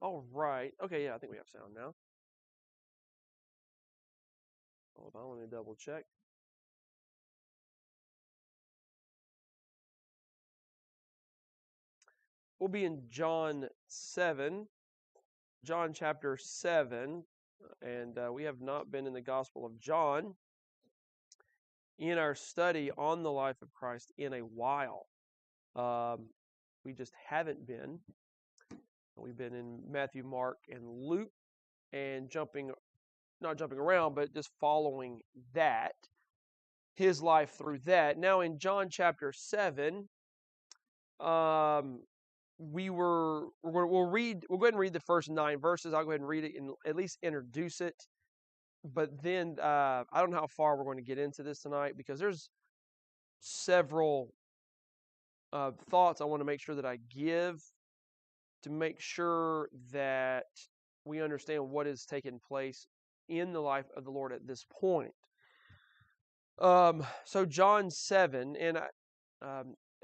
All right. Okay, yeah, I think we have sound now. Hold on, let me double check. We'll be in John 7, John chapter 7, and we have not been in the Gospel of John in our study on the life of Christ in a while. We just haven't been. We've been in Matthew, Mark, and Luke, and not jumping around, but just following that, his life through that. Now in John chapter 7, we'll go ahead and read the first 9 verses. I'll go ahead and read it and at least introduce it. But then I don't know how far we're going to get into this tonight because there's several thoughts I want to make sure that I give to make sure that we understand what is taking place in the life of the Lord at this point. So John 7, and I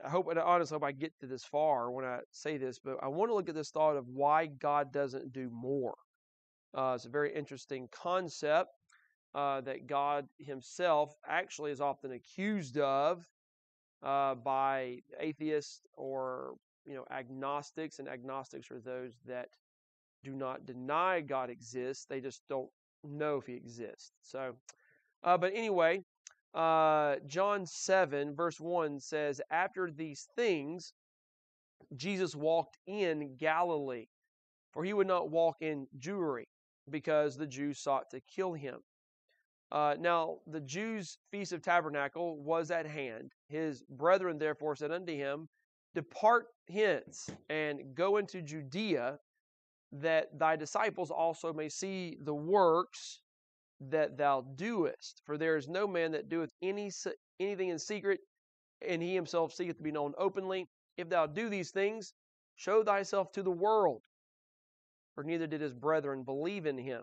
honestly hope I get to this far when I say this, but I want to look at this thought of why God doesn't do more. It's a very interesting concept that God himself actually is often accused of by atheists or agnostics, and agnostics are those that do not deny God exists. They just don't know if he exists. So, but anyway, John 7 verse 1 says, after these things, Jesus walked in Galilee, for he would not walk in Jewry, because the Jews sought to kill him. Now the Jews' feast of tabernacle was at hand. His brethren therefore said unto him, depart hence, and go into Judea, that thy disciples also may see the works that thou doest. For there is no man that doeth anything in secret, and he himself seeketh to be known openly. If thou do these things, show thyself to the world. For neither did his brethren believe in him.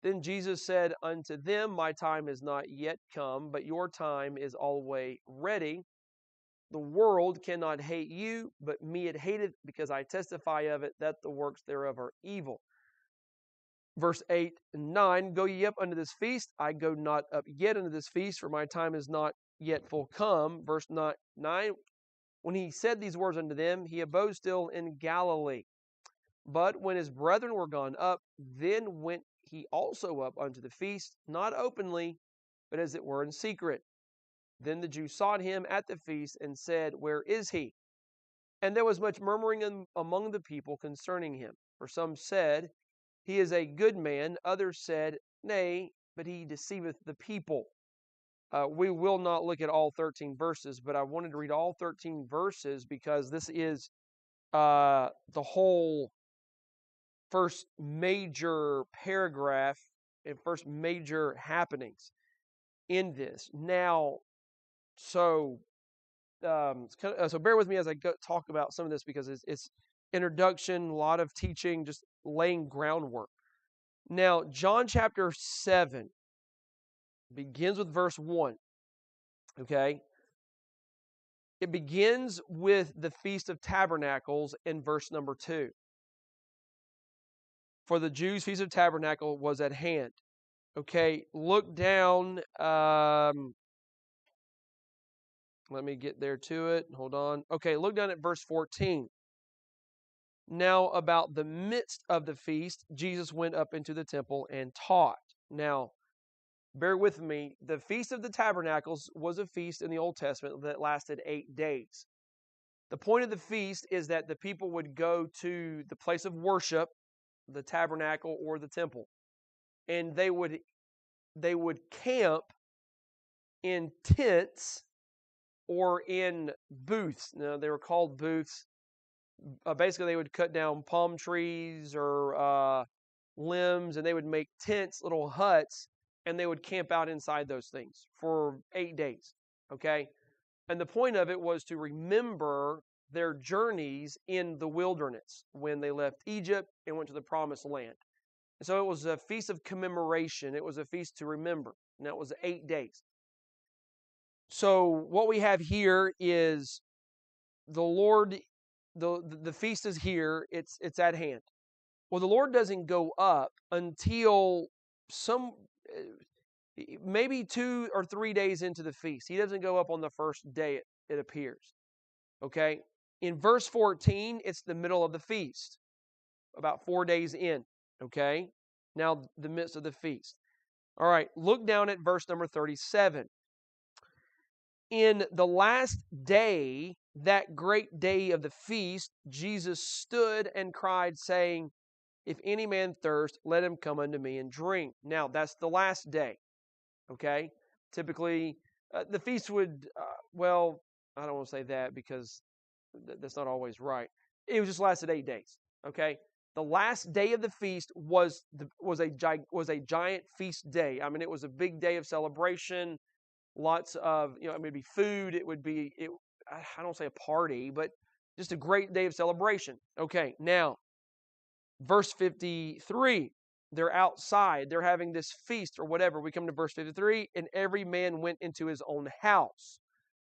Then Jesus said unto them, my time is not yet come, but your time is always ready. The world cannot hate you, but me it hateth, because I testify of it, that the works thereof are evil. Verse 8 and 9, go ye up unto this feast. I go not up yet unto this feast, for my time is not yet full come. Verse 9, when he said these words unto them, he abode still in Galilee. But when his brethren were gone up, then went he also up unto the feast, not openly, but as it were in secret. Then the Jews sought him at the feast, and said, where is he? And there was much murmuring among the people concerning him. For some said, he is a good man. Others said, nay, but he deceiveth the people. We will not look at all 13 verses, but I wanted to read all 13 verses because this is the whole first major paragraph and first major happenings in this. Now, so bear with me as I talk about some of this, because it's introduction, a lot of teaching, just laying groundwork. Now, John chapter 7 begins with verse 1. Okay? It begins with the Feast of Tabernacles in verse number 2. For the Jews' Feast of Tabernacle was at hand. Okay, look down. Let me get there to it. Hold on. Okay, look down at verse 14. Now, about the midst of the feast, Jesus went up into the temple and taught. Now, bear with me. The Feast of the Tabernacles was a feast in the Old Testament that lasted 8 days. The point of the feast is that the people would go to the place of worship, the tabernacle or the temple, and they would camp in tents or in booths. Now, they were called booths. Basically, they would cut down palm trees or limbs, and they would make tents, little huts, and they would camp out inside those things for 8 days. Okay? And the point of it was to remember their journeys in the wilderness when they left Egypt and went to the promised land. And so it was a feast of commemoration. It was a feast to remember. And that was 8 days. So what we have here is the Lord, the feast is here. It's at hand. Well, the Lord doesn't go up until maybe 2 or 3 days into the feast. He doesn't go up on the first day it appears. Okay? In verse 14, it's the middle of the feast, about 4 days in. Okay? Now, the midst of the feast. All right, look down at verse number 37. In the last day, that great day of the feast, Jesus stood and cried, saying, if any man thirst, let him come unto me and drink. Now, that's the last day. Okay? Typically, the feast would, well, I don't want to say that because that's not always right. It just lasted 8 days. Okay? The last day of the feast was a giant feast day. I mean, it was a big day of celebration. Lots of, it would be food. It would be, I don't say a party, but just a great day of celebration. Okay, now, verse 53, they're outside. They're having this feast or whatever. We come to verse 53, and every man went into his own house.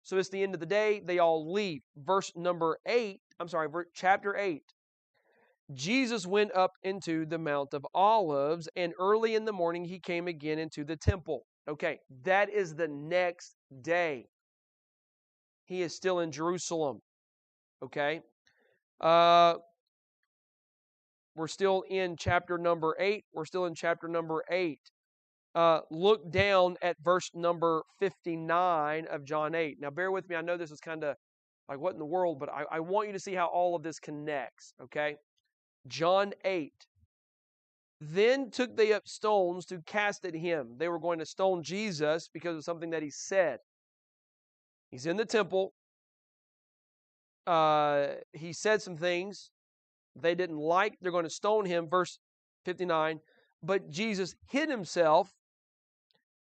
So it's the end of the day. They all leave. Chapter 8. Jesus went up into the Mount of Olives, and early in the morning he came again into the temple. Okay, that is the next day. He is still in Jerusalem. Okay. We're still in chapter number 8. Look down at verse number 59 of John 8. Now, bear with me. I know this is kind of like, what in the world? But I want you to see how all of this connects. Okay. John 8. Then took they up stones to cast at him. They were going to stone Jesus because of something that he said. He's in the temple. He said some things they didn't like. They're going to stone him. Verse 59. But Jesus hid himself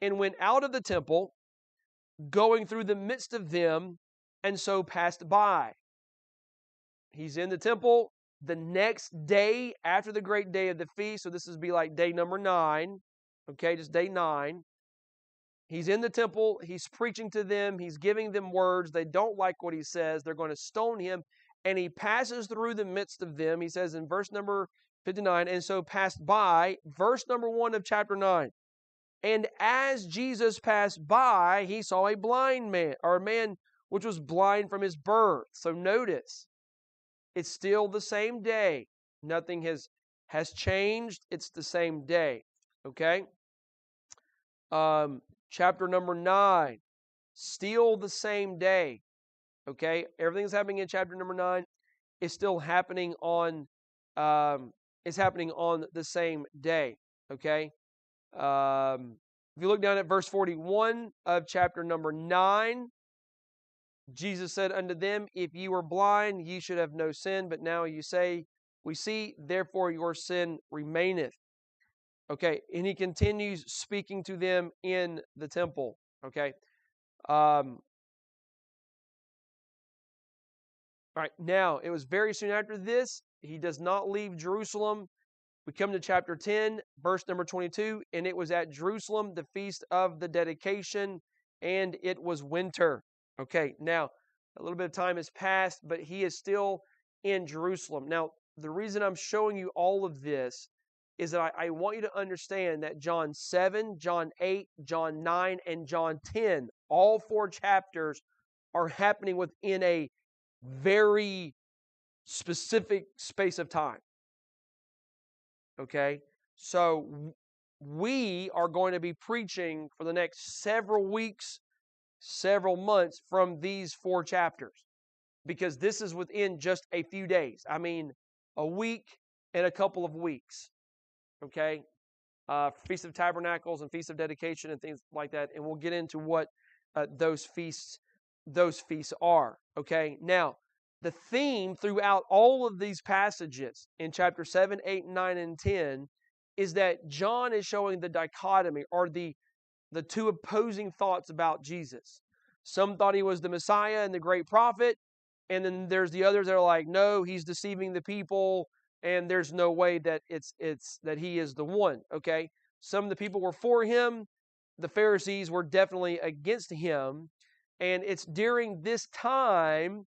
and went out of the temple, going through the midst of them, and so passed by. He's in the temple the next day after the great day of the feast. So this is be like day number 9. Okay, just day 9. He's in the temple. He's preaching to them. He's giving them words. They don't like what he says. They're going to stone him. And he passes through the midst of them. He says in verse number 59, and so passed by, verse number 1 of chapter 9. And as Jesus passed by, he saw a blind man, or a man which was blind from his birth. So notice, it's still the same day. Nothing has changed. It's the same day. Okay? Chapter number 9, still the same day. Okay? Everything's happening in chapter number 9. It's still happening on the same day. Okay? If you look down at verse 41 of chapter number 9, Jesus said unto them, if ye were blind, ye should have no sin, but now you say, we see, therefore your sin remaineth. Okay, and he continues speaking to them in the temple. Okay. All right, now, it was very soon after this. He does not leave Jerusalem. We come to chapter 10, verse number 22, and it was at Jerusalem, the feast of the dedication, and it was winter. Okay, now, a little bit of time has passed, but he is still in Jerusalem. Now, the reason I'm showing you all of this is that I want you to understand that John 7, John 8, John 9, and John 10, all 4 chapters are happening within a very specific space of time. Okay? So we are going to be preaching for the next several weeks, several months from these 4 chapters, because this is within just a few days. I mean, a week and a couple of weeks. Okay? Feast of Tabernacles and Feast of Dedication and things like that, and we'll get into what those feasts are. Okay? Now, the theme throughout all of these passages in chapter 7, 8, 9, and 10 is that John is showing the dichotomy, or the 2 opposing thoughts about Jesus. Some thought he was the Messiah and the great prophet, and then there's the others that are like, no, he's deceiving the people, and there's no way that it's that he is the one. Okay? Some of the people were for him. The Pharisees were definitely against him. And it's during this time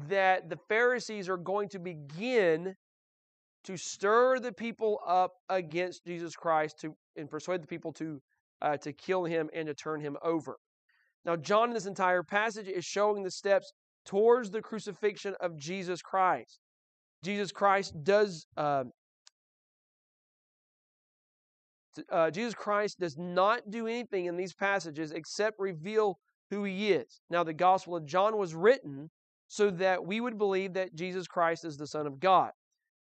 that the Pharisees are going to begin to stir the people up against Jesus Christ and persuade the people to kill him and to turn him over. Now, John in this entire passage is showing the steps towards the crucifixion of Jesus Christ. Jesus Christ does not do anything in these passages except reveal who he is. Now, the Gospel of John was written so that we would believe that Jesus Christ is the Son of God.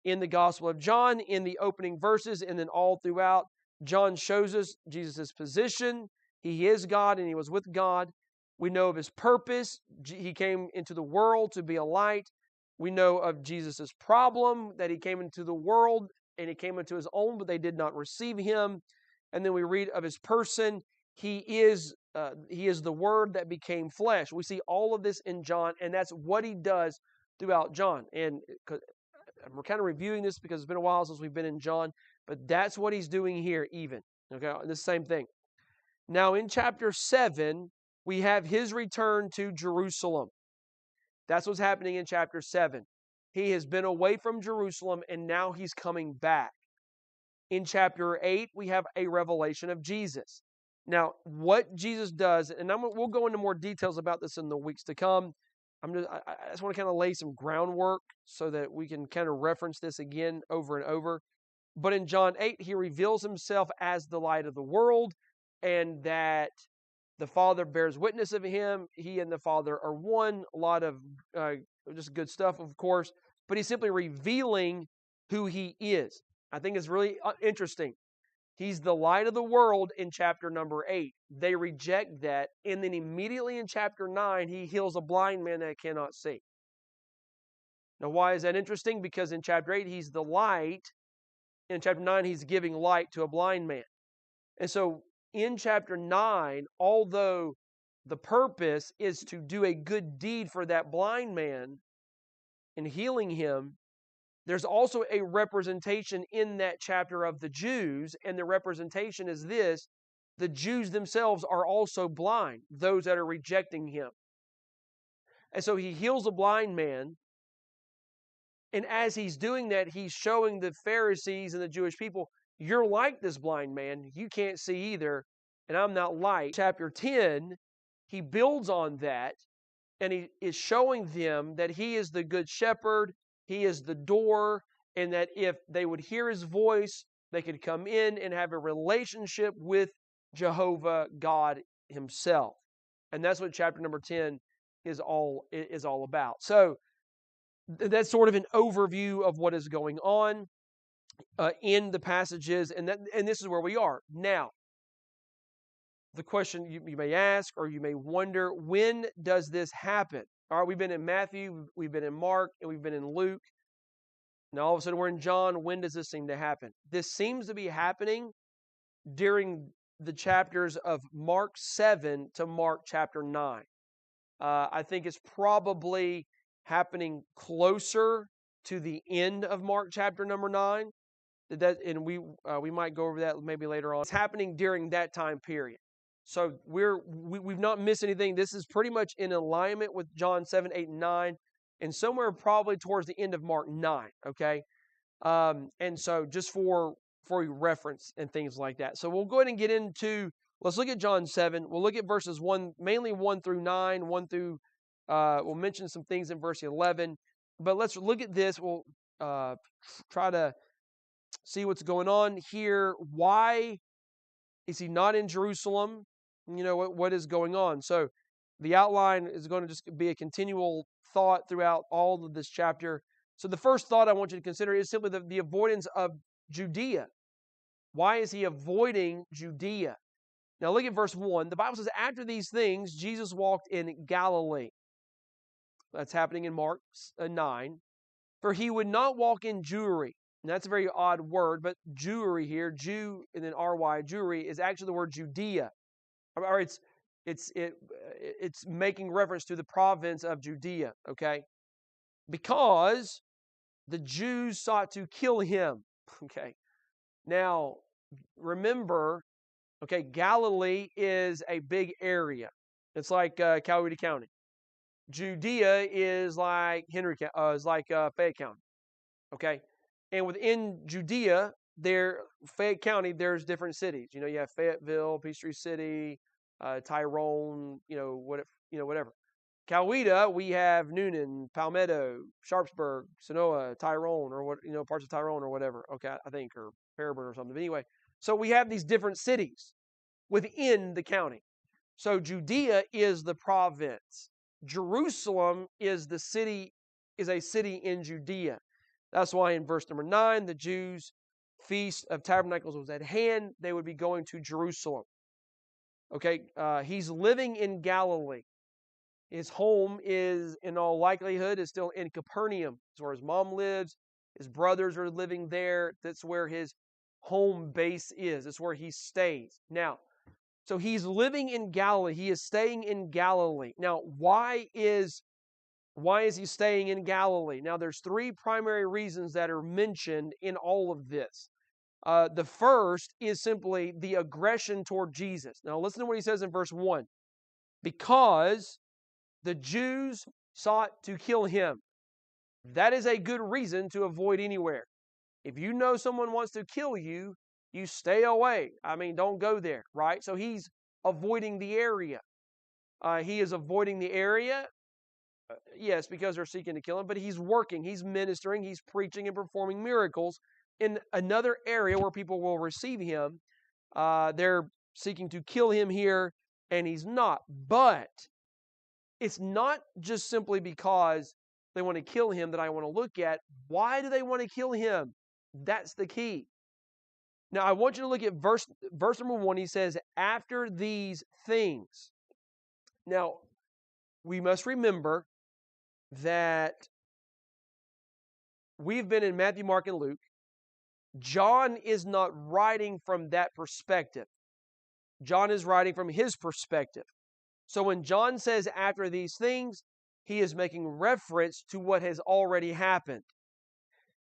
In the Gospel of John, in the opening verses, and then all throughout, John shows us Jesus' position. He is God and he was with God. We know of his purpose. He came into the world to be a light. We know of Jesus' problem, that he came into the world and he came into his own, but they did not receive him. And then we read of his person. He is the Word that became flesh. We see all of this in John, and that's what he does throughout John. And we're kind of reviewing this because it's been a while since we've been in John, but that's what he's doing here even. Okay, the same thing. Now in chapter 7, we have his return to Jerusalem. That's what's happening in chapter 7. He has been away from Jerusalem, and now he's coming back. In chapter 8, we have a revelation of Jesus. Now, what Jesus does, and we'll go into more details about this in the weeks to come. I just want to kind of lay some groundwork so that we can kind of reference this again over and over. But in John 8, he reveals himself as the light of the world, and that the Father bears witness of him. He and the Father are one. A lot of just good stuff, of course. But he's simply revealing who he is. I think it's really interesting. He's the light of the world in chapter number 8. They reject that. And then immediately in chapter 9, he heals a blind man that cannot see. Now, why is that interesting? Because in chapter 8, he's the light. In chapter 9, he's giving light to a blind man. And so in chapter 9, although the purpose is to do a good deed for that blind man in healing him, there's also a representation in that chapter of the Jews, and the representation is this: the Jews themselves are also blind, those that are rejecting him. And so he heals a blind man, and as he's doing that, he's showing the Pharisees and the Jewish people, you're like this blind man, you can't see either, and I'm not light. Chapter 10, he builds on that, and he is showing them that he is the good shepherd, he is the door, and that if they would hear his voice, they could come in and have a relationship with Jehovah God himself. And that's what chapter number 10 is all about. So that's sort of an overview of what is going on in the passages, and this is where we are. Now, the question you may ask or you may wonder, when does this happen? All right, we've been in Matthew, we've been in Mark, and we've been in Luke. Now, all of a sudden, we're in John. When does this seem to happen? This seems to be happening during the chapters of Mark 7 to Mark chapter 9. I think it's probably happening closer to the end of Mark chapter number 9. And we might go over that maybe later on. It's happening during that time period. So we've not missed anything. This is pretty much in alignment with John 7, 8, and 9, and somewhere probably towards the end of Mark 9, okay? And so just for reference and things like that. So we'll go ahead and get into, let's look at John 7. We'll look at verses 1, mainly 1 through 9, we'll mention some things in verse 11. But let's look at this. We'll try to see what's going on here. Why is he not in Jerusalem? You know, what is going on? So the outline is going to just be a continual thought throughout all of this chapter. So the first thought I want you to consider is simply the avoidance of Judea. Why is he avoiding Judea? Now look at verse 1. The Bible says, after these things, Jesus walked in Galilee. That's happening in Mark 9. For he would not walk in Jewry. And that's a very odd word, but Jewry here, Jew and then R-Y, Jewry, is actually the word Judea. Or it's making reference to the province of Judea, okay? Because the Jews sought to kill him, okay? Now, remember, okay, Galilee is a big area. It's like Coweta County. Judea is like Fayette County, okay? And within Judea, Fayette County, there's different cities. You know, you have Fayetteville, Peachtree City, Tyrone, whatever. Coweta, we have Noonan, Palmetto, Sharpsburg, Sonoa, Tyrone, or parts of Tyrone or whatever. Okay, I think, or Fairburn or something. But anyway, so we have these different cities within the county. So Judea is the province. Jerusalem is a city in Judea. That's why in verse number 9, the Jews' Feast of Tabernacles was at hand. They would be going to Jerusalem. Okay, he's living in Galilee. His home is, in all likelihood, is still in Capernaum. That's where his mom lives. His brothers are living there. That's where his home base is. That's where he stays. Now, so he's living in Galilee. He is staying in Galilee. Now, why is he staying in Galilee? Now, there's three primary reasons that are mentioned in all of this. The first is simply the aggression toward Jesus. Now, listen to what he says in verse 1. Because the Jews sought to kill him. That is a good reason to avoid anywhere. If you know someone wants to kill you, you stay away. I mean, don't go there, right? So he's avoiding the area. He is avoiding the area, yes, because they're seeking to kill him, but he's working, he's ministering, he's preaching and performing miracles in another area where people will receive him. They're seeking to kill him here, and he's not. But it's not just simply because they want to kill him that I want to look at. Why do they want to kill him? That's the key. Now, I want you to look at verse number 1. He says, after these things. Now, we must remember that we've been in Matthew, Mark, and Luke. John is not writing from that perspective. John is writing from his perspective. So when John says after these things, he is making reference to what has already happened.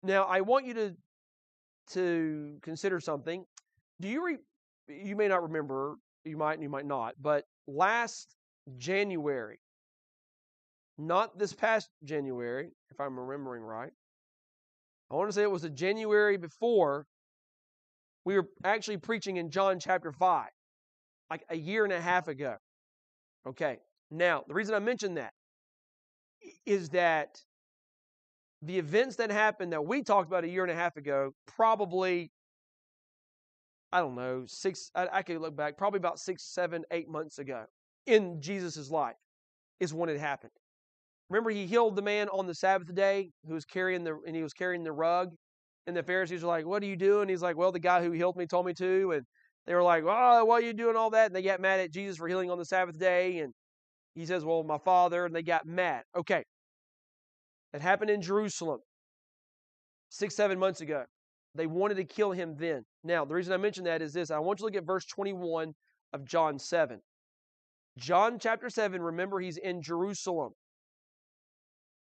Now, I want you to consider something. You may not remember, you might not, but last January, not this past January, if I'm remembering right, I want to say it was the January before, we were actually preaching in John chapter 5, like a year and a half ago. Okay, now, the reason I mention that is that the events that happened that we talked about a year and a half ago, probably, I don't know, I could look back, probably about 6, 7, 8 months ago in Jesus' life is when it happened. Remember, he healed the man on the Sabbath day who was carrying the rug, and the Pharisees were like, "What are you doing?" He's like, "Well, the guy who healed me told me to." And they were like, "Oh, why are you doing all that?" And they got mad at Jesus for healing on the Sabbath day. And he says, "Well, my Father," and they got mad. Okay. That happened in Jerusalem 6, 7 months ago. They wanted to kill him then. Now, the reason I mention that is this. I want you to look at verse 21 of John 7. John chapter 7, remember, he's in Jerusalem.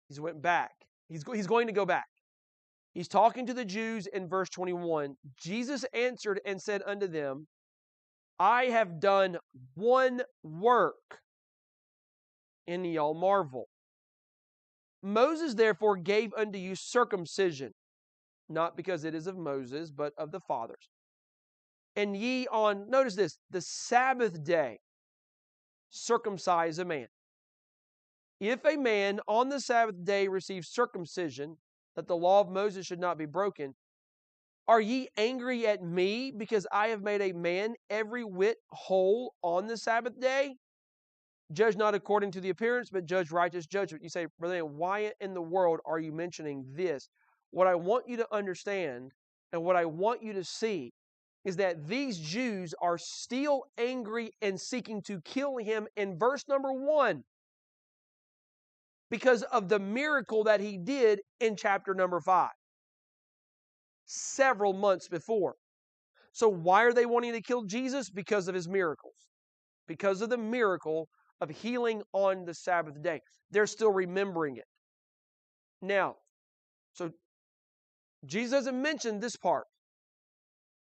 He's went back. He's going to go back. He's talking to the Jews in verse 21. Jesus answered and said unto them, I have done one work, and ye all marvel. Moses therefore gave unto you circumcision, not because it is of Moses, but of the fathers. And ye on, notice this, the Sabbath day circumcise a man. If a man on the Sabbath day receives circumcision, that the law of Moses should not be broken, are ye angry at me because I have made a man every whit whole on the Sabbath day? Judge not according to the appearance, but judge righteous judgment. You say, Brother, why in the world are you mentioning this? What I want you to understand and what I want you to see is that these Jews are still angry and seeking to kill him in verse number 1 because of the miracle that he did in chapter number 5, several months before. So why are they wanting to kill Jesus? Because of his miracles. Because of the miracle of healing on the Sabbath day. They're still remembering it. Now, so Jesus doesn't mention this part,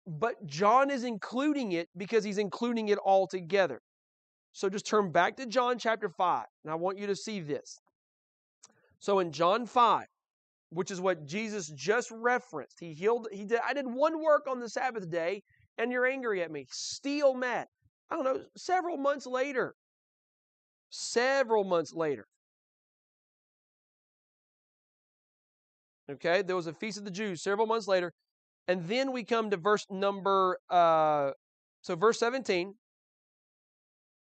but John is including it because he's including it all together. So just turn back to John chapter 5, and I want you to see this. So in John 5, which is what Jesus just referenced. He healed, I did one work on the Sabbath day, and you're angry at me. Still mad. I don't know, several months later. Okay, there was a feast of the Jews several months later. And then we come to verse 17.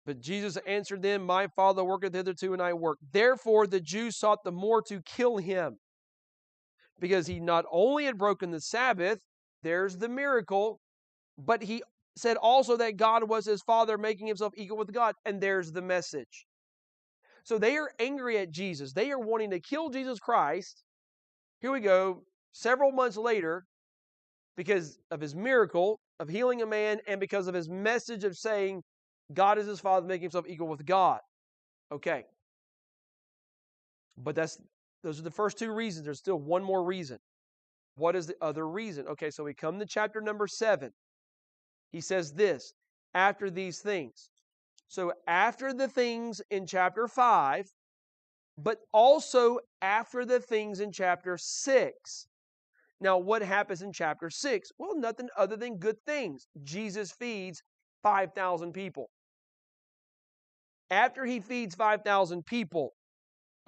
But Jesus answered them, my Father worketh hitherto, and I work. Therefore the Jews sought the more to kill him, because he not only had broken the Sabbath, there's the miracle, but he said also that God was his Father, making himself equal with God, and there's the message. So they are angry at Jesus. They are wanting to kill Jesus Christ. Here we go, several months later, because of his miracle of healing a man and because of his message of saying God is his Father, making himself equal with God. Okay. But those are the first two reasons. There's still one more reason. What is the other reason? Okay, so we come to chapter number 7. He says this, after these things. So after the things in chapter 5, but also after the things in chapter 6. Now, what happens in chapter 6? Well, nothing other than good things. Jesus feeds 5,000 people. After he feeds 5,000 people,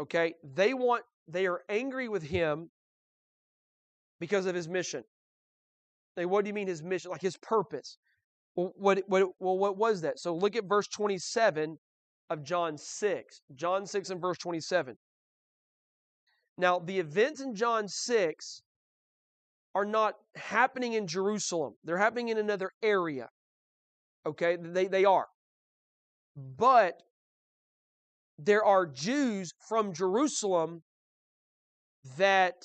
okay, they are angry with him because of his mission. Like, what do you mean his mission? Like his purpose. Well, what was that? So look at verse 27 of John 6. John 6 and verse 27. Now, the events in John 6 are not happening in Jerusalem. They're happening in another area. Okay, they are. But there are Jews from Jerusalem that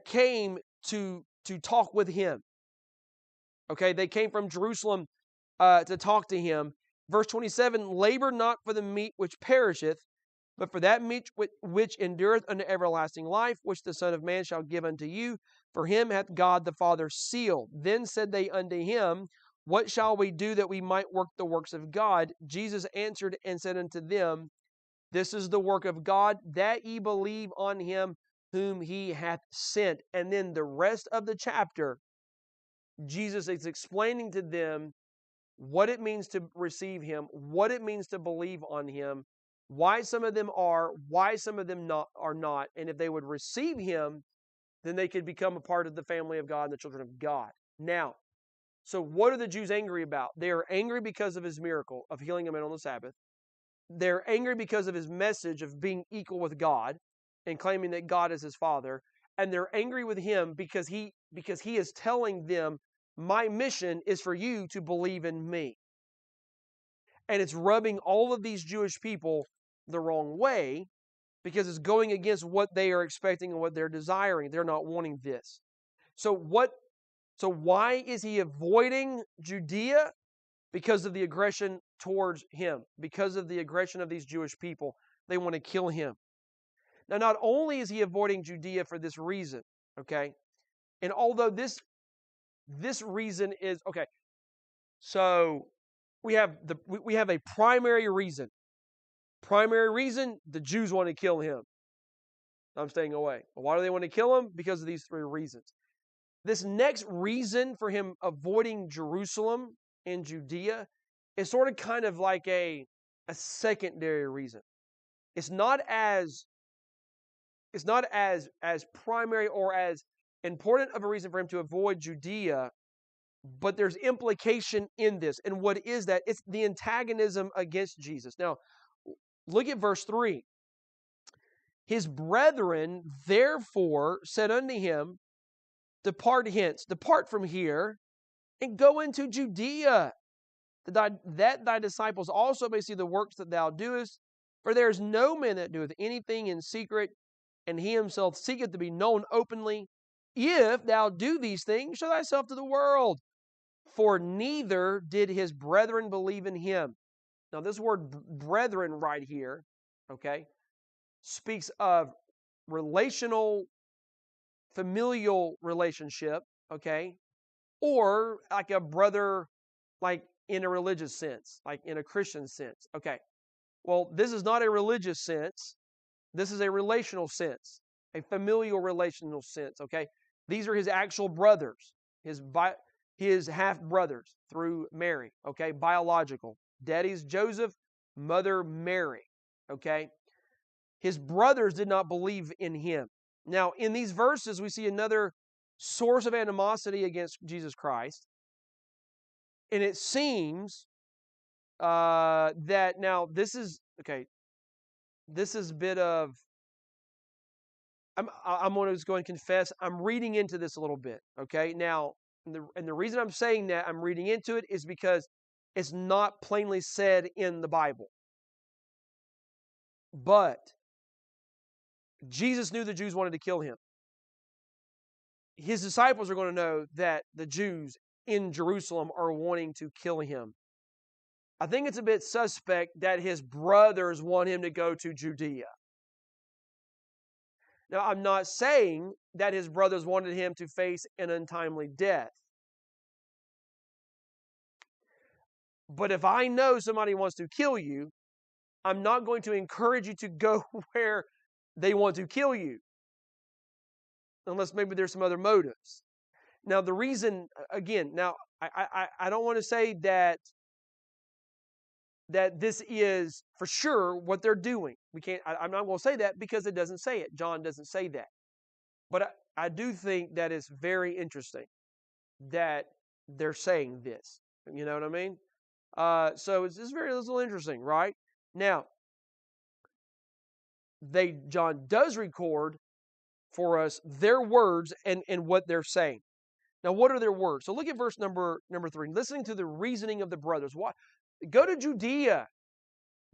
came to talk with him. Okay, they came from Jerusalem to talk to him. Verse 27, labor not for the meat which perisheth, but for that meat which endureth unto everlasting life, which the Son of Man shall give unto you. For him hath God the Father sealed. Then said they unto him, what shall we do that we might work the works of God? Jesus answered and said unto them, this is the work of God, that ye believe on him whom he hath sent. And then the rest of the chapter, Jesus is explaining to them what it means to receive him, what it means to believe on him, why some of them are, why some of them are not. And if they would receive him, then they could become a part of the family of God and the children of God. Now, so what are the Jews angry about? They are angry because of his miracle of healing a man on the Sabbath. They're angry because of his message of being equal with God and claiming that God is his Father. And they're angry with him because he is telling them, my mission is for you to believe in me. And it's rubbing all of these Jewish people the wrong way because it's going against what they are expecting and what they're desiring. They're not wanting this. So why is he avoiding Judea? Because of the aggression towards him, because of the aggression of these Jewish people. They want to kill him. Now, not only is he avoiding Judea for this reason, okay, and although this reason is, okay, so we have a primary reason. Primary reason, the Jews want to kill him. I'm staying away. Why do they want to kill him? Because of these three reasons. This next reason for him avoiding Jerusalem and Judea is sort of kind of like a secondary reason. It's not as primary or as important of a reason for him to avoid Judea, but there's implication in this. And what is that? It's the antagonism against Jesus. Now, look at verse 3. His brethren therefore said unto him, depart hence, depart from here, and go into Judea, that thy disciples also may see the works that thou doest. For there is no man that doeth anything in secret, and he himself seeketh to be known openly. If thou do these things, show thyself to the world. For neither did his brethren believe in him. Now, this word brethren right here, okay, speaks of relational, familial relationship, okay, or like a brother, like in a religious sense, like in a Christian sense. Okay, well, this is not a religious sense. This is a relational sense, a familial relational sense, okay? These are his actual brothers, his half-brothers through Mary, okay? Biological. Daddy's Joseph, mother Mary, okay? His brothers did not believe in him. Now, in these verses, we see another source of animosity against Jesus Christ. And it seems that now this is, okay, this is a bit of, I'm going to go and confess, I'm reading into this a little bit, okay? Now, and the reason I'm saying that I'm reading into it is because it's not plainly said in the Bible. But Jesus knew the Jews wanted to kill him. His disciples are going to know that the Jews in Jerusalem are wanting to kill him. I think it's a bit suspect that his brothers want him to go to Judea. Now, I'm not saying that his brothers wanted him to face an untimely death. But if I know somebody wants to kill you, I'm not going to encourage you to go where they want to kill you. Unless maybe there's some other motives. Now, the reason, again, now, I don't want to say that this is for sure what they're doing. I'm not going to say that because it doesn't say it. John doesn't say that. But I do think that it's very interesting that they're saying this. You know what I mean? So it's very little interesting, right? Now, John does record for us their words and what they're saying. Now, what are their words? So look at verse number 3. Listening to the reasoning of the brothers. Why? Go to Judea.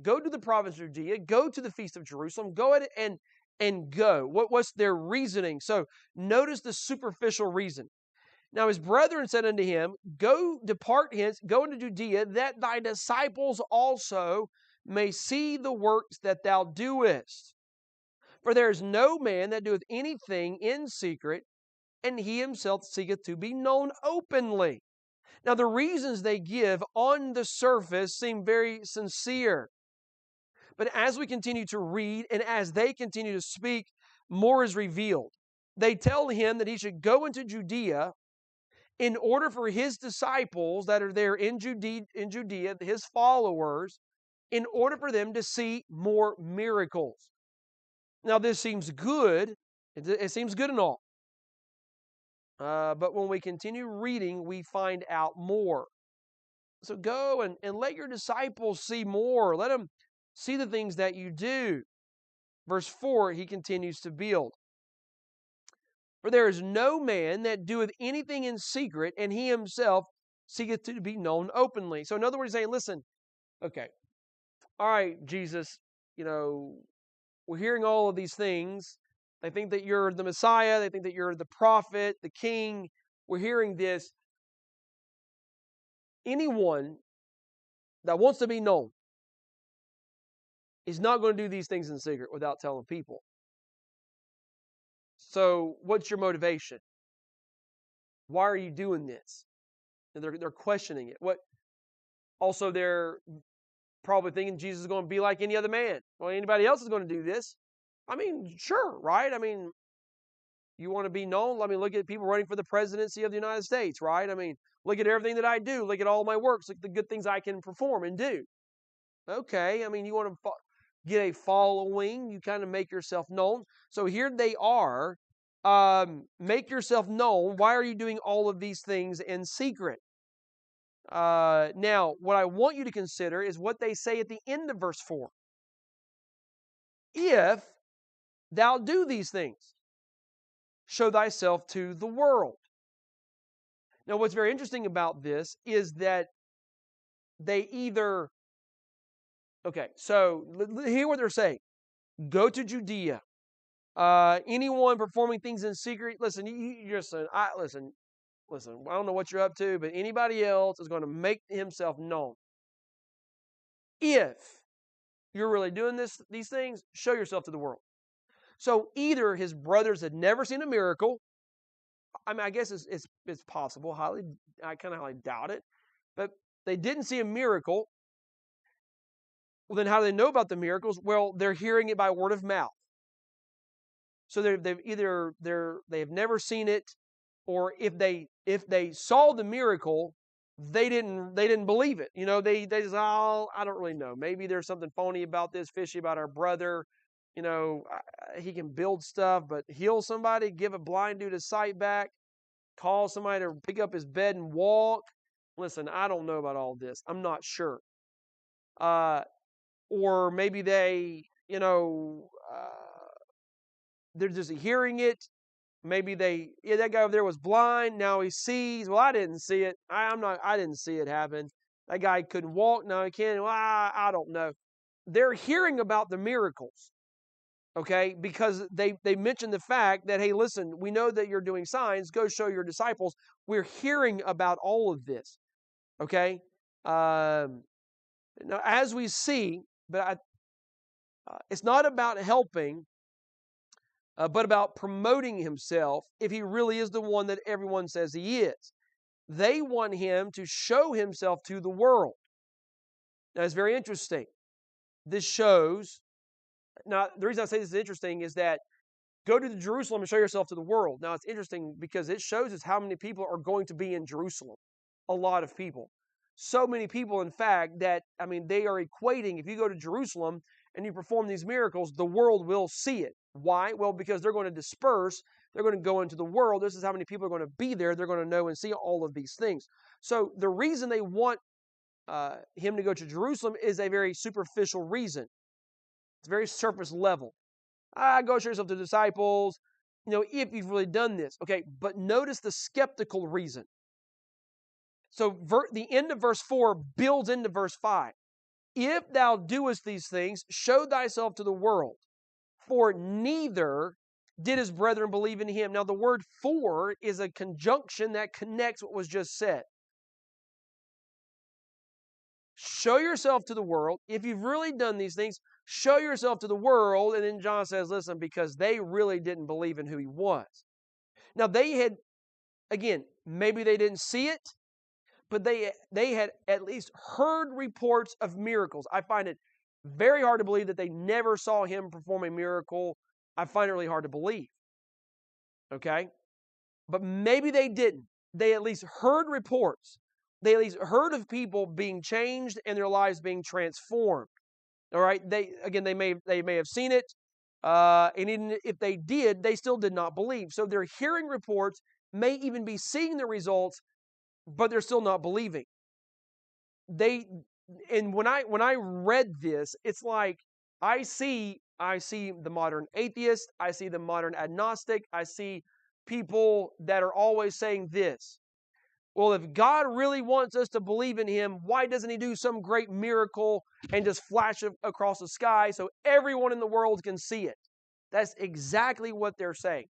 Go to the province of Judea. Go to the feast of Jerusalem. Go ahead and go. What's their reasoning? So notice the superficial reason. Now his brethren said unto him, Go, depart hence, go into Judea, that thy disciples also may see the works that thou doest. For there is no man that doeth anything in secret, and he himself seeketh to be known openly. Now the reasons they give on the surface seem very sincere. But as we continue to read and as they continue to speak, more is revealed. They tell him that he should go into Judea in order for his disciples that are there in Judea, his followers, in order for them to see more miracles. Now this seems good. It seems good and all. But when we continue reading, we find out more. So go and let your disciples see more. Let them see the things that you do. Verse 4, he continues to build. For there is no man that doeth anything in secret, and he himself seeketh to be known openly. So in other words, saying, listen, okay, all right, Jesus, we're hearing all of these things. They think that you're the Messiah. They think that you're the prophet, the king. We're hearing this. Anyone that wants to be known is not going to do these things in secret without telling people. So what's your motivation? Why are you doing this? And they're questioning it. Also, they're probably thinking Jesus is going to be like any other man. Well, anybody else is going to do this. I mean, sure, right? I mean, you want to be known? I mean, look at people running for the presidency of the United States, right? I mean, look at everything that I do. Look at all my works. Look at the good things I can perform and do. Okay, I mean, you want to get a following. You kind of make yourself known. So here they are. Make yourself known. Why are you doing all of these things in secret? Now, what I want you to consider is what they say at the end of verse 4. If thou do these things, show thyself to the world. Now, what's very interesting about this is that they either, okay, so hear what they're saying. Go to Judea. Anyone performing things in secret, listen, listen, I don't know what you're up to, but anybody else is going to make himself known. If you're really doing these things, show yourself to the world. So either his brothers had never seen a miracle. I mean, I guess it's possible. I kind of highly doubt it. But they didn't see a miracle. Well, then how do they know about the miracles? Well, they're hearing it by word of mouth. So they have never seen it, or if they saw the miracle, they didn't believe it. They just, oh, I don't really know. Maybe there's something phony about this, fishy about our brother. He can build stuff, but heal somebody, give a blind dude his sight back, call somebody to pick up his bed and walk. Listen, I don't know about all this. I'm not sure. Or maybe they're just hearing it. Maybe that guy over there was blind. Now he sees. Well, I didn't see it. I didn't see it happen. That guy couldn't walk. Now he can. Well, I don't know. They're hearing about the miracles. Okay, because they mentioned the fact that, hey, listen, we know that you're doing signs. Go show your disciples. We're hearing about all of this. Okay, now as we see, but it's not about helping, but about promoting himself. If he really is the one that everyone says he is, they want him to show himself to the world. Now it's very interesting. This shows. Now, the reason I say this is interesting is that go to Jerusalem and show yourself to the world. Now, it's interesting because it shows us how many people are going to be in Jerusalem. A lot of people. So many people, in fact, that, they are equating, if you go to Jerusalem and you perform these miracles, the world will see it. Why? Well, because they're going to disperse. They're going to go into the world. This is how many people are going to be there. They're going to know and see all of these things. So the reason they want him to go to Jerusalem is a very superficial reason. It's very surface level. Go show yourself to the disciples, if you've really done this. Okay, but notice the skeptical reason. So the end of verse 4 builds into verse 5. If thou doest these things, show thyself to the world, for neither did his brethren believe in him. Now the word for is a conjunction that connects what was just said. Show yourself to the world. If you've really done these things, show yourself to the world. And then John says, listen, because they really didn't believe in who he was. Now they had, again, maybe they didn't see it, but they had at least heard reports of miracles. I find it very hard to believe that they never saw him perform a miracle. I find it really hard to believe. Okay? But maybe they didn't. They at least heard reports. They at least heard of people being changed and their lives being transformed. All right? They may have seen it, and even if they did, they still did not believe. So they're hearing reports, may even be seeing the results, but they're still not believing. And when I read this, it's like I see the modern atheist, I see the modern agnostic, I see people that are always saying this. Well, if God really wants us to believe in him, why doesn't he do some great miracle and just flash it across the sky so everyone in the world can see it? That's exactly what they're saying.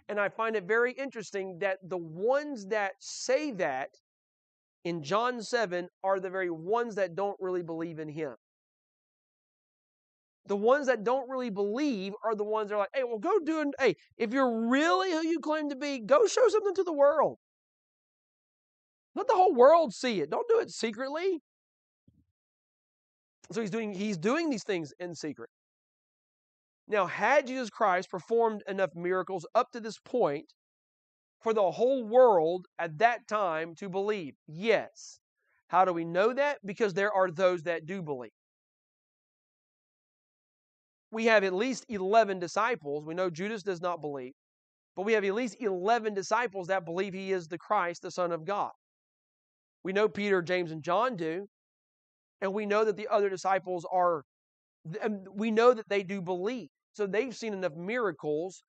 And I find it very interesting that the ones that say that in John 7 are the very ones that don't really believe in him. The ones that don't really believe are the ones that are like, hey, well, go do it. Hey, if you're really who you claim to be, go show something to the world. Let the whole world see it. Don't do it secretly. So he's doing these things in secret. Now, had Jesus Christ performed enough miracles up to this point for the whole world at that time to believe? Yes. How do we know that? Because there are those that do believe. We have at least 11 disciples. We know Judas does not believe. But we have at least 11 disciples that believe he is the Christ, the Son of God. We know Peter, James, and John do. And we know that the other disciples we know that they do believe. So they've seen enough miracles.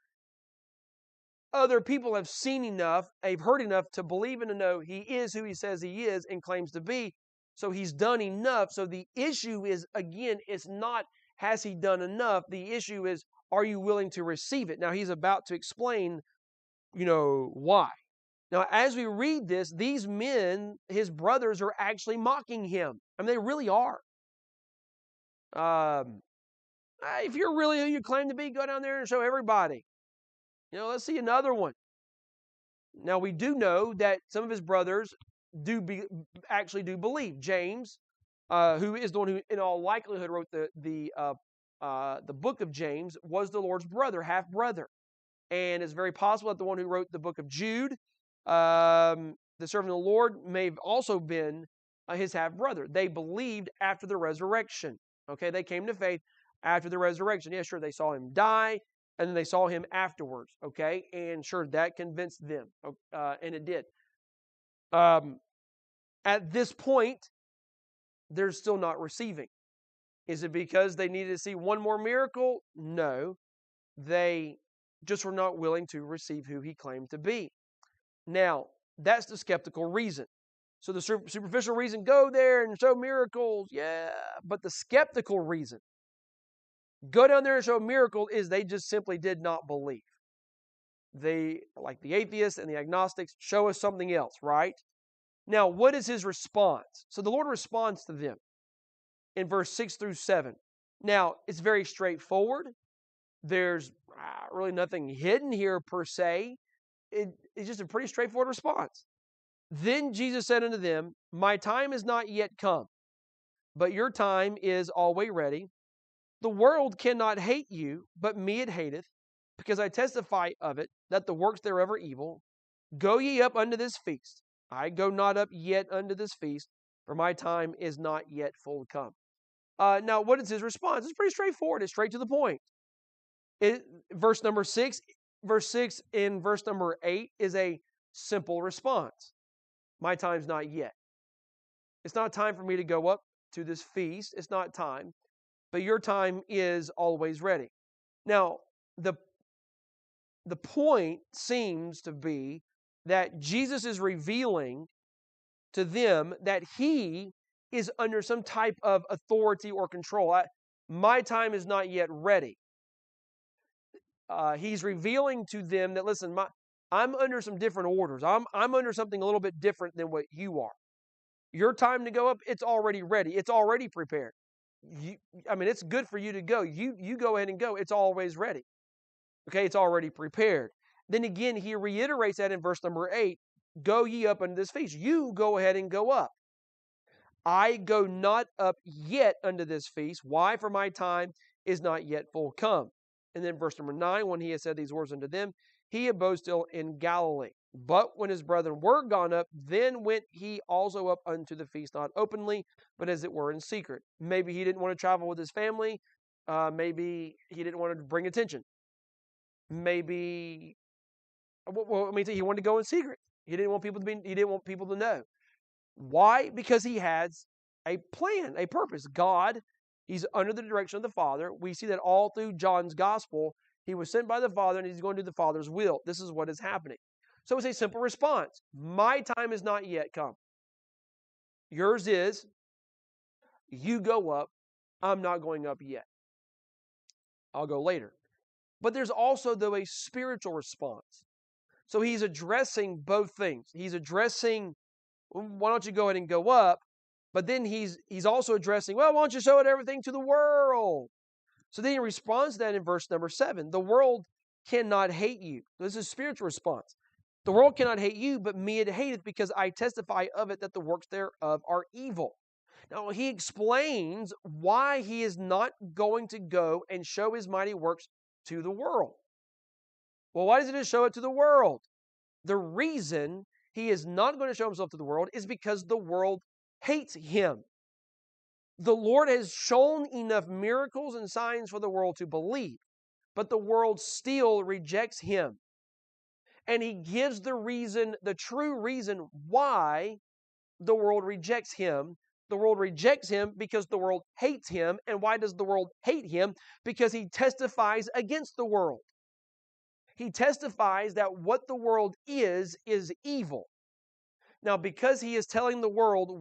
Other people have seen enough, they've heard enough to believe and to know he is who he says he is and claims to be. So he's done enough. So the issue is, again, it's not has he done enough? The issue is, are you willing to receive it? Now he's about to explain, why. Now, as we read this, these men, his brothers, are actually mocking him. They really are. If you're really who you claim to be, go down there and show everybody. Let's see another one. Now, we do know that some of his brothers actually do believe. James, who is the one who, in all likelihood, wrote the book of James, was the Lord's brother, half brother. And it's very possible that the one who wrote the book of Jude, the servant of the Lord, may have also been his half-brother. They believed after the resurrection. Okay, they came to faith after the resurrection. Yeah, sure, they saw him die, and then they saw him afterwards. Okay, and sure, that convinced them, and it did. At this point, they're still not receiving. Is it because they needed to see one more miracle? No. They just were not willing to receive who he claimed to be. Now, that's the skeptical reason. So the superficial reason, go there and show miracles, yeah. But the skeptical reason, go down there and show miracles, is they just simply did not believe. They, like the atheists and the agnostics, show us something else, right? Now, what is his response? So the Lord responds to them in verse 6 through 7. Now, it's very straightforward. There's really nothing hidden here per se. It's just a pretty straightforward response. Then Jesus said unto them, My time is not yet come, but your time is always ready. The world cannot hate you, but me it hateth, because I testify of it, that the works thereof are evil. Go ye up unto this feast. I go not up yet unto this feast, for my time is not yet full come. Now, what is his response? It's pretty straightforward. It's straight to the point. Verse number 6 and verse number 8 is a simple response. My time's not yet. It's not time for me to go up to this feast. It's not time. But your time is always ready. Now, the point seems to be that Jesus is revealing to them that he is under some type of authority or control. My time is not yet ready. He's revealing to them that, listen, I'm under some different orders. I'm under something a little bit different than what you are. Your time to go up, it's already ready. It's already prepared. It's good for you to go. You go ahead and go. It's always ready. Okay, it's already prepared. Then again, he reiterates that in verse number 8. Go ye up unto this feast. You go ahead and go up. I go not up yet unto this feast. Why? For my time is not yet full come. And then verse number 9, when he had said these words unto them, he abode still in Galilee. But when his brethren were gone up, then went he also up unto the feast, not openly, but as it were in secret. Maybe he didn't want to travel with his family. Maybe he didn't want to bring attention. Maybe, he wanted to go in secret. He didn't want people to know. Why? Because he has a plan, a purpose. God, he's under the direction of the Father. We see that all through John's gospel. He was sent by the Father, and he's going to do the Father's will. This is what is happening. So it's a simple response. My time is not yet come. Yours is. You go up. I'm not going up yet. I'll go later. But there's also, though, a spiritual response. So he's addressing both things. He's addressing, why don't you go ahead and go up? But then he's also addressing, well, why don't you show it everything to the world? So then he responds to that in verse number 7. The world cannot hate you. This is a spiritual response. The world cannot hate you, but me it hateth, because I testify of it that the works thereof are evil. Now he explains why he is not going to go and show his mighty works to the world. Well, why does he just show it to the world? The reason he is not going to show himself to the world is because the world hates him. The Lord has shown enough miracles and signs for the world to believe, but the world still rejects him. And he gives the true reason why the world rejects him. The world rejects him because the world hates him. And why does the world hate him? Because he testifies against the world. He testifies that what the world is evil. Now, because he is telling the world,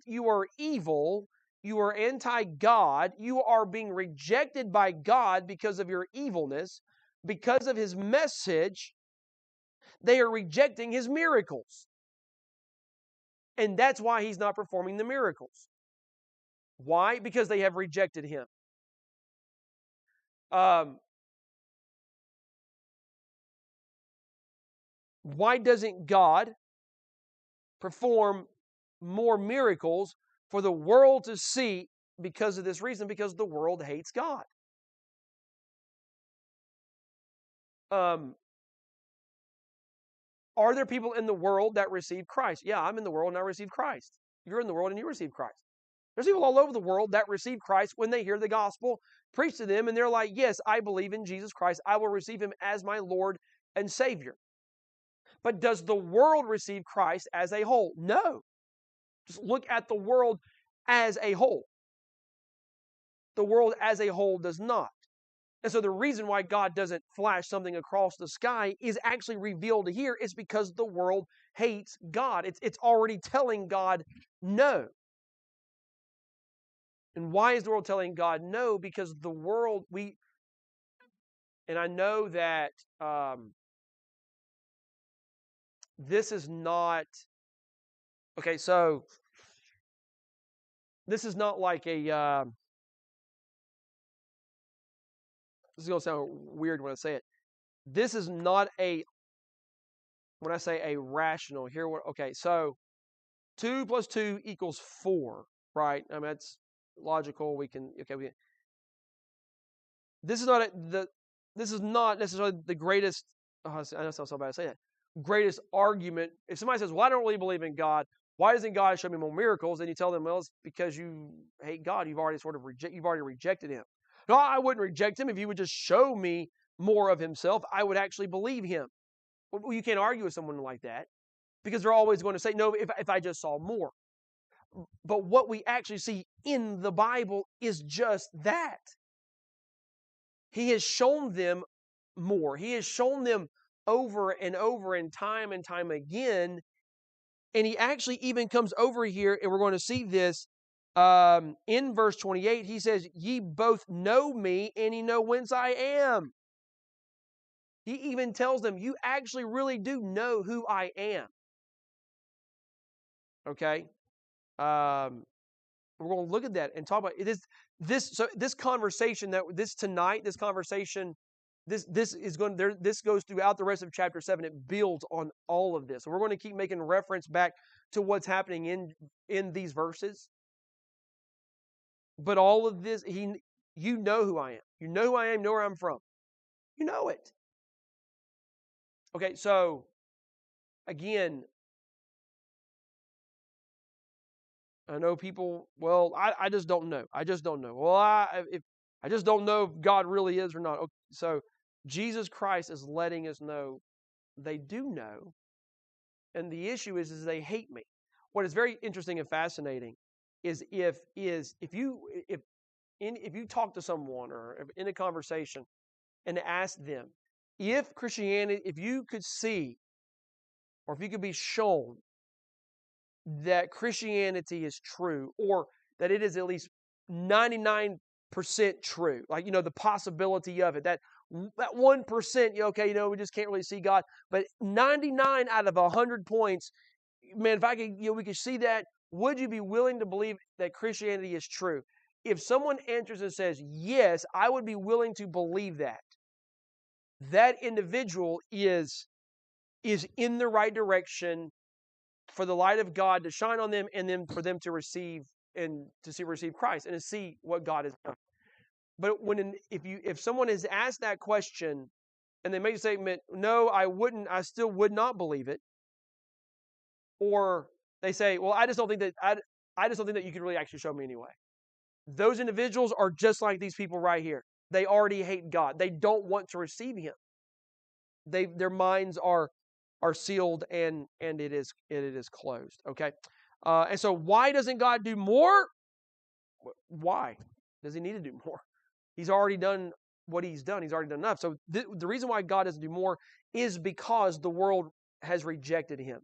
you are evil, you are anti-God, you are being rejected by God because of your evilness, because of his message, they are rejecting his miracles. And that's why he's not performing the miracles. Why? Because they have rejected him. Why doesn't God perform more miracles for the world to see? Because of this reason, because the world hates God. Are there people in the world that receive Christ? Yeah, I'm in the world and I receive Christ. You're in the world and you receive Christ. There's people all over the world that receive Christ when they hear the gospel preached to them, and they're like, yes, I believe in Jesus Christ. I will receive him as my Lord and Savior. But does the world receive Christ as a whole? No. Just look at the world as a whole. The world as a whole does not. And so the reason why God doesn't flash something across the sky is actually revealed here is because the world hates God. It's already telling God no. And why is the world telling God no? Because the world, and I know that this is not, okay, so this is not like this is going to sound weird when I say it. This is not when I say a rational, okay, so 2 plus 2 equals 4, right? I mean, that's logical. This is not necessarily the greatest, I know it sounds so bad to say that, greatest argument. If somebody says, well, I don't really believe in God, why doesn't God show me more miracles? Then you tell them, well, it's because you hate God. You've already rejected him. No, I wouldn't reject him. If he would just show me more of himself, I would actually believe him. Well, you can't argue with someone like that because they're always going to say, no, if I just saw more. But what we actually see in the Bible is just that. He has shown them more. He has shown them over and over and time again. And he actually even comes over here, and we're going to see this in verse 28. He says, ye both know me, and ye know whence I am. He even tells them, you actually really do know who I am. Okay? We're going to look at that and talk about it. This conversation this goes throughout the rest of chapter 7. It builds on all of this. So we're going to keep making reference back to what's happening in these verses. But all of this, you know who I am. You know who I am, know where I'm from. You know it. Okay, so again, I know people, well, I just don't know. I just don't know. Well, I just don't know if God really is or not. Okay, so Jesus Christ is letting us know they do know. And the issue is they hate me. What is very interesting and fascinating is if you talk to someone or in a conversation and ask them if Christianity, if you could see or if you could be shown that Christianity is true or that it is at least 99% true, like, the possibility of it, that 1%, okay, we just can't really see God, but 99 out of 100 points, man, if I could, we could see that, would you be willing to believe that Christianity is true? If someone answers and says, yes, I would be willing to believe that, that individual is in the right direction for the light of God to shine on them and then for them to receive Christ and to see what God has done. But if someone has asked that question and they make a statement, no, I still would not believe it, or they say, well, I just don't think that you can really actually show me anyway. Those individuals are just like these people right here. They already hate God. They don't want to receive him. Their minds are sealed and it is closed. Okay, and so why doesn't God do more? Why does he need to do more? He's already done what he's done. He's already done enough. So the reason why God doesn't do more is because the world has rejected him.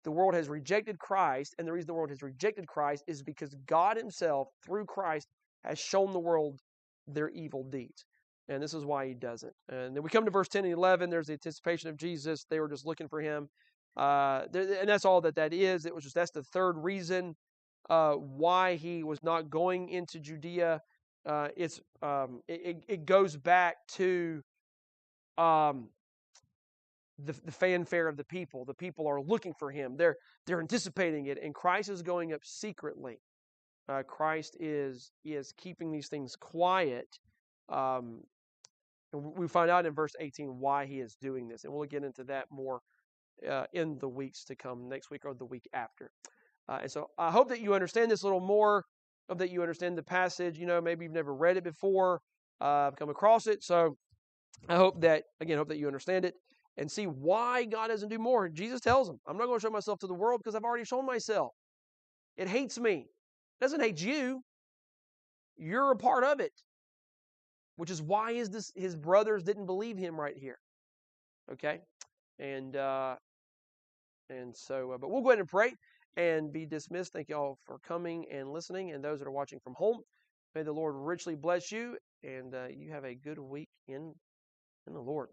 The world has rejected Christ, and the reason the world has rejected Christ is because God himself, through Christ, has shown the world their evil deeds. And this is why he doesn't. And then we come to verse 10 and 11. There's the anticipation of Jesus. They were just looking for him. And that's all that is. That's the third reason why he was not going into Judea. It goes back to the fanfare of the people. The people are looking for him. They're anticipating it, and Christ is going up secretly. Christ is keeping these things quiet. And we find out in verse 18 why he is doing this, and we'll get into that more in the weeks to come, next week or the week after. And so I hope that you understand this a little more. Hope that you understand the passage. Maybe you've never read it before, come across it. So I hope that you understand it and see why God doesn't do more. Jesus tells them, I'm not going to show myself to the world because I've already shown myself. It hates me. It doesn't hate you. You're a part of it. Which is why his brothers didn't believe him right here. Okay? And so, but we'll go ahead and pray and be dismissed. Thank you all for coming and listening, and those that are watching from home. May the Lord richly bless you, and you have a good week in the Lord.